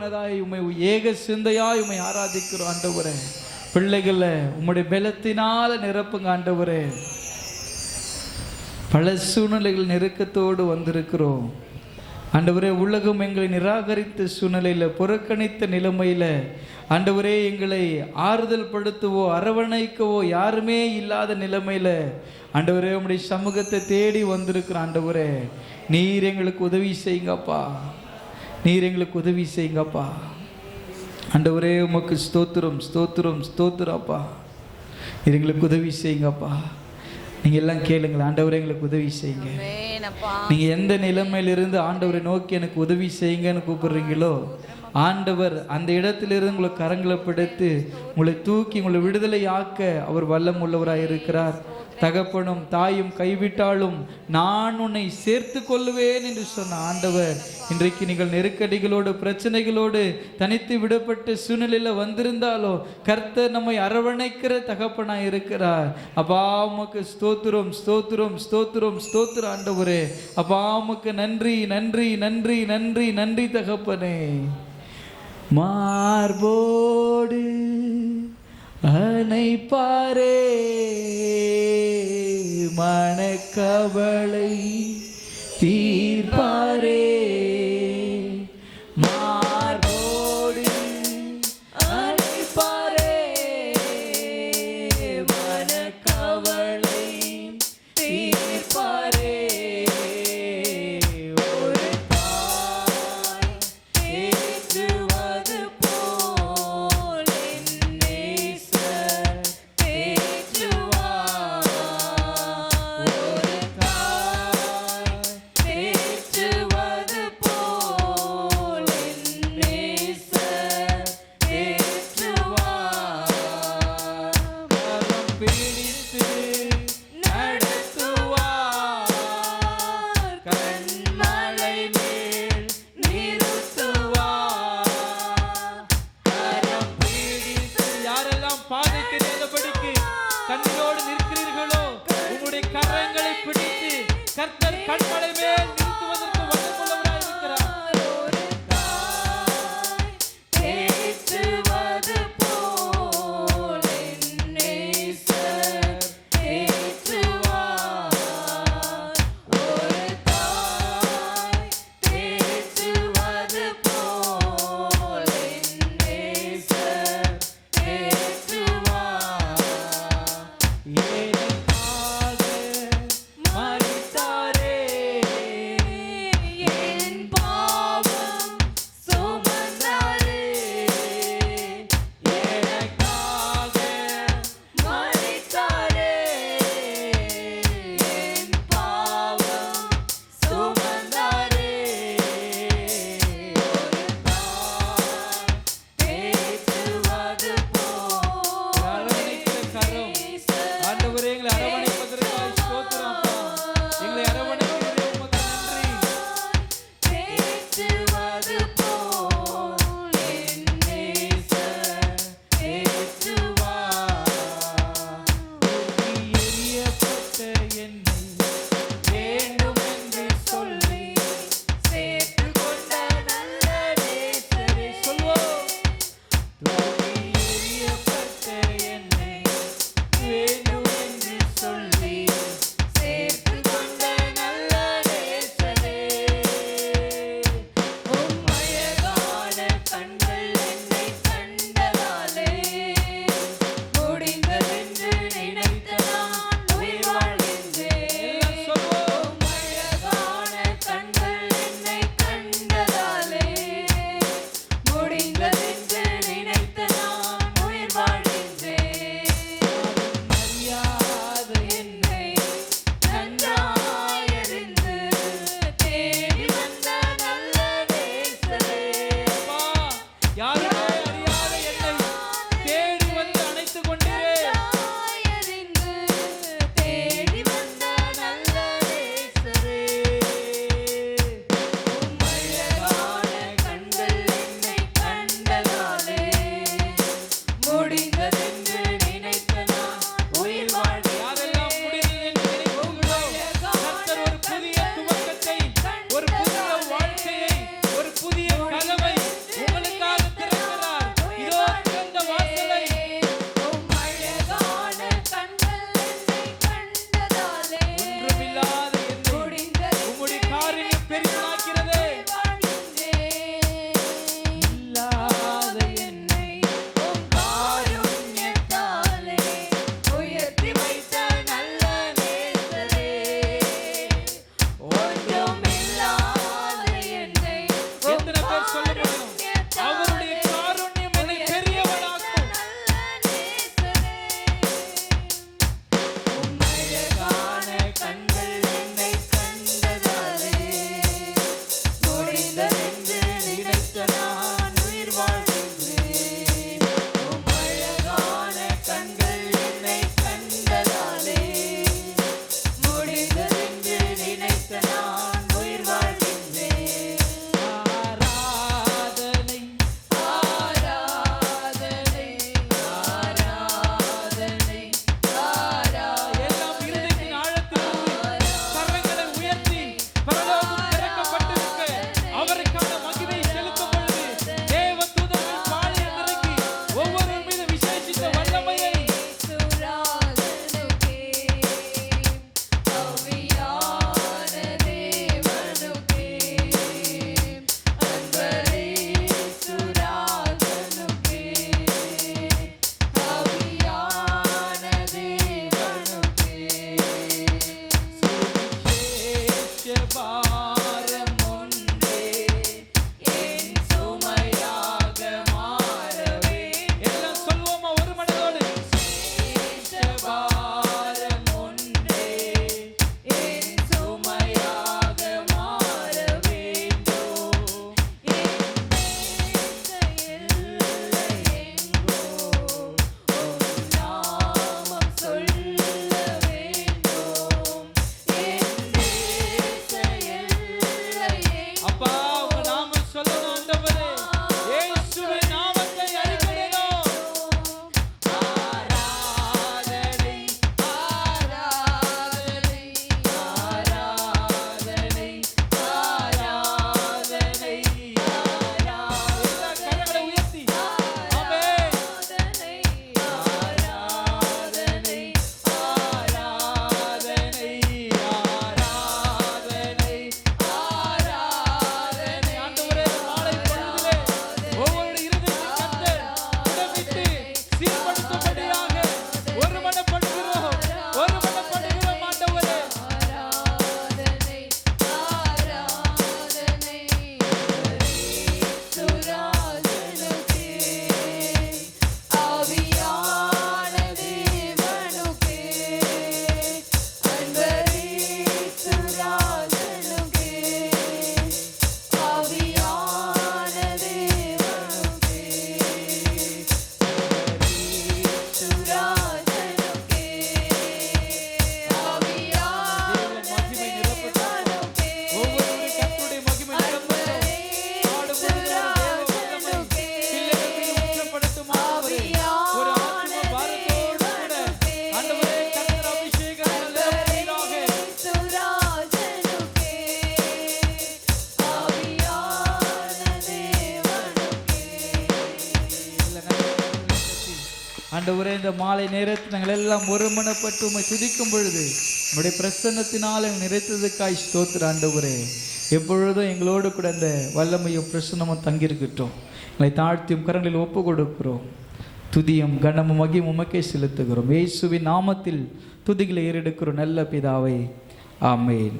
மனதாய் உம்மை ஏக சிந்தையாய் உம்மை ஆராதிக்கிறோம் ஆண்டவரே. பிள்ளைகளை உம்முடைய பலத்தினால நிரப்புங்க ஆண்டவரே. பல சூழ்நிலைகள் நெருக்கத்தோடு வந்திருக்கிறோம் ஆண்டவரே. உலகம் எங்களை நிராகரித்த சூழ்நிலையில், புறக்கணித்த நிலைமையில் ஆண்டவரே எங்களை ஆறுதல் படுத்தவோ அரவணைக்கவோ யாருமே இல்லாத நிலைமையில் ஆண்டவரே உம்முடைய சமூகத்தை தேடி வந்திருக்கிற ஆண்டவரே, நீர் எங்களுக்கு உதவி செய்யுங்கப்பா, நீர் எங்களுக்கு உதவி செய்யுங்கப்பா ஆண்டவரே. உமக்கு ஸ்தோத்திரம் ஸ்தோத்திரம் ஸ்தோத்திரப்பா. நீர் எங்களுக்கு உதவி செய்யுங்கப்பா. நீங்கள் எல்லாம் கேளுங்களேன், ஆண்டவரே எங்களுக்கு உதவி செய்யுங்க. நீங்கள் எந்த நிலைமையிலிருந்து ஆண்டவரை நோக்கி எனக்கு உதவி செய்யுங்கன்னு கூப்பிடுறீங்களோ, ஆண்டவர் அந்த இடத்திலிருந்து உங்களை கரங்களை பிடித்து உங்களை தூக்கி உங்களை விடுதலை ஆக்க அவர் வல்லம் உள்ளவராக இருக்கிறார். தகப்பனும் தாயும் கைவிட்டாலும் நான் உன்னை சேர்த்து கொள்ளுவேன் என்று சொன்ன ஆண்டவர் இன்றைக்கு நீங்கள் நெருக்கடிகளோடு பிரச்சனைகளோடு தனித்து விடப்பட்ட சூழ்நிலையில் வந்திருந்தாலோ கர்த்தர் நம்மை அரவணைக்கிற தகப்பனாய் இருக்கிறார். அப்பா உமக்கு ஸ்தோத்திரம் ஸ்தோத்திரம் ஸ்தோத்திரம் ஸ்தோத்திரம் ஆண்டவரே. அப்பா உமக்கு நன்றி நன்றி நன்றி நன்றி நன்றி தகப்பனே. மார்போடு அணைப்பாரே மனக்கவலை தீர்ப்பாரே. மார்போடு அணைப்பாரே மனக்கவலை தீர்ப்பாரே. கண்ணீரோடு நிற்கிறீர்களோ உங்களுடைய கரங்களை பிடித்து கர்த்தர் கண்மலை மேல் நிறுத்துவதற்கு வல்லமுள்ளவராய் இருக்கிறார். பாரம் ஒன்றே என் சுமையாக மாறவே. எல்லாம் சொல்வோமா ஒரு மனதோடு? சேஷ பாரம் ஒன்றே என் சுமையாக மாற வேண்டும். என் எங்கோ உம் நாமம் சொல்ல வேண்டும். அப்பா உங்க நாமம் சொல்லணும் ஆண்டவரே. இயேசுவின் நாமத்தை அறிக்கையிடணும். ஆராதனை ஆராதனை ஆராதனை ஆராதனை ஆராதனை. கரங்களை உயர்த்தி ஆமென். ஆராதனை ஆராதனை ஆராதனை ஆராதனை. ஆண்டவரே மாலை பொழுதிலே ஒவ்வொரு இருதயத்தை கர்த்தர் இடமிட்டு சீர்படுத்தும்படியாக ஒருமனப்படுகிறோம் ஆண்டவரே. ஆண்டவரே இந்த மாலை நேரத்தில் நாங்கள் எல்லாம் ஒருமனப்பட்டு உம்மை துதிக்கும் பொழுது உம்முடைய பிரசன்னத்தினால் நிறைத்ததுக்காய் ஸ்தோத்திரம் ஆண்டவரே. எப்பொழுதும் எங்களோடு கூட இந்த வல்லமையும் பிரசன்னமும் தங்கியிருக்கட்டும். எங்களை தாழ்த்தியும் கரங்களில் ஒப்பு கொடுக்கிறோம். துதியும் கனமும் மகிமையும் உமக்கே செலுத்துகிறோம். இயேசுவின் நாமத்தில் துதிகளை ஏறெடுக்கிறோம் நல்ல பிதாவே, ஆமென்.